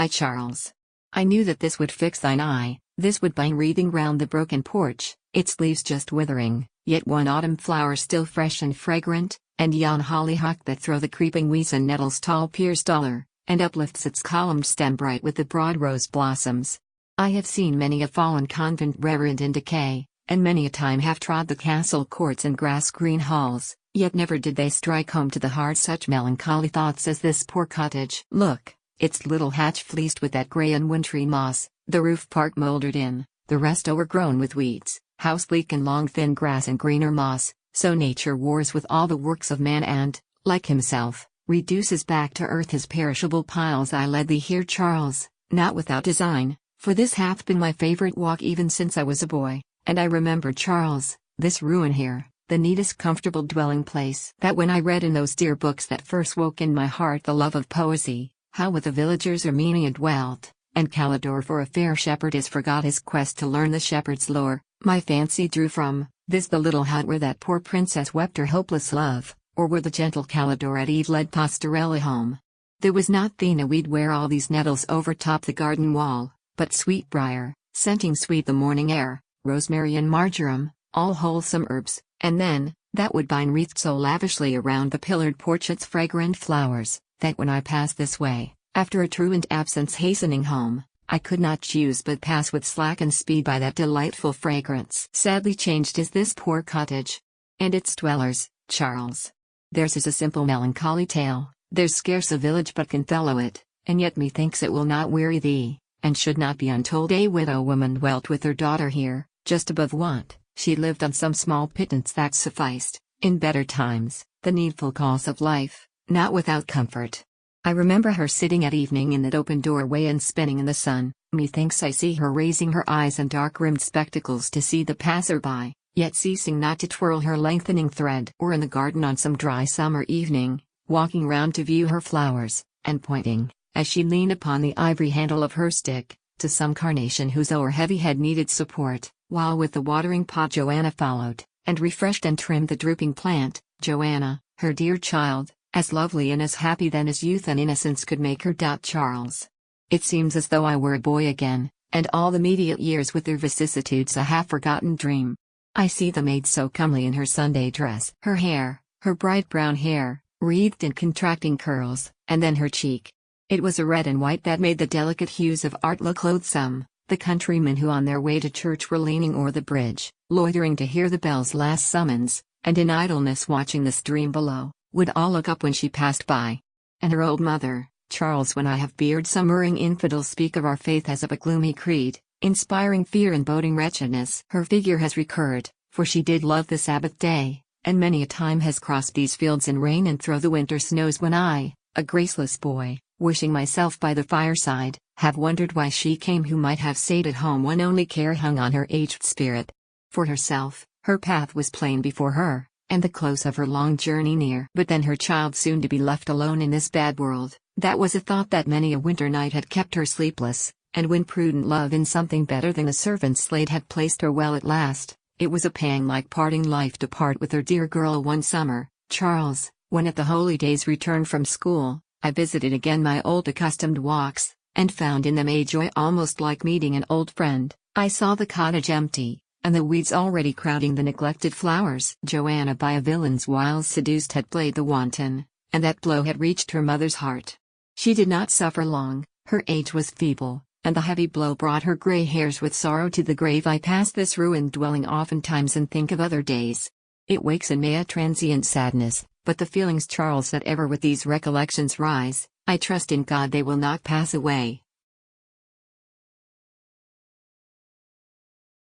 Charles. I knew that this would fix thine eye, this would bind wreathing round the broken porch, its leaves just withering, yet one autumn flower still fresh and fragrant, and yon hollyhock that throw the creeping weeds and nettles tall peers taller, and uplifts its columned stem bright with the broad rose blossoms. I have seen many a fallen convent reverend in decay, and many a time have trod the castle courts and grass-green halls, yet never did they strike home to the heart such melancholy thoughts as this poor cottage. Look, its little hatch fleeced with that grey and wintry moss, the roof part mouldered in, the rest overgrown with weeds, house bleak and long thin grass and greener moss, so nature wars with all the works of man and, like himself, reduces back to earth his perishable piles. I led thee here, Charles, not without design, for this hath been my favourite walk even since I was a boy, and I remember, Charles, this ruin here, the neatest comfortable dwelling place. That when I read in those dear books that first woke in my heart the love of poesy, how with the villagers Armenia dwelt, and Calidore for a fair shepherdess forgot his quest to learn the shepherd's lore, my fancy drew from this the little hut where that poor princess wept her hopeless love, or where the gentle Calidore at eve led Pastorella home. There was not then a weed where all these nettles overtop the garden wall, but sweetbriar, scenting sweet the morning air, rosemary and marjoram, all wholesome herbs, and then, that woodbine wreathed so lavishly around the pillared porch its fragrant flowers, that when I passed this way, after a truant absence hastening home, I could not choose but pass with slackened speed by that delightful fragrance. Sadly changed is this poor cottage, and its dwellers, Charles. Theirs is a simple melancholy tale, there's scarce a village but can fellow it, and yet methinks it will not weary thee, and should not be untold. A widow woman dwelt with her daughter here, just above want, she lived on some small pittance that sufficed, in better times, the needful calls of life, not without comfort. I remember her sitting at evening in that open doorway and spinning in the sun. Methinks I see her raising her eyes and dark-rimmed spectacles to see the passer-by, yet ceasing not to twirl her lengthening thread. Or in the garden on some dry summer evening, walking round to view her flowers, and pointing, as she leaned upon the ivory handle of her stick, to some carnation whose o'er-heavy head needed support, while with the watering pot Joanna followed, and refreshed and trimmed the drooping plant. Joanna, her dear child, as lovely and as happy then as youth and innocence could make her. Charles. It seems as though I were a boy again, and all the mediate years with their vicissitudes a half-forgotten dream. I see the maid so comely in her Sunday dress, her hair, her bright brown hair, wreathed in contracting curls, and then her cheek. It was a red and white that made the delicate hues of art look loathsome. The countrymen who on their way to church were leaning o'er the bridge, loitering to hear the bell's last summons, and in idleness watching the stream below, would all look up when she passed by. And her old mother, Charles, when I have beard some erring infidels speak of our faith as of a gloomy creed, inspiring fear and boding wretchedness. Her figure has recurred, for she did love the Sabbath day, and many a time has crossed these fields in rain and through the winter snows when I, a graceless boy, wishing myself by the fireside, have wondered why she came who might have stayed at home when only care hung on her aged spirit. For herself, her path was plain before her, and the close of her long journey near. But then her child soon to be left alone in this bad world, that was a thought that many a winter night had kept her sleepless, and when prudent love in something better than a servant's slate had placed her well at last, it was a pang like parting life to part with her dear girl. One summer, Charles, when at the holy days returned from school, I visited again my old accustomed walks, and found in them a joy almost like meeting an old friend. I saw the cottage empty, and the weeds already crowding the neglected flowers. Joanna by a villain's wiles seduced had played the wanton, and that blow had reached her mother's heart. She did not suffer long, her age was feeble, and the heavy blow brought her grey hairs with sorrow to the grave. I pass this ruined dwelling oftentimes and think of other days. It wakes in me a transient sadness, but the feelings, Charles, that ever with these recollections rise, I trust in God they will not pass away.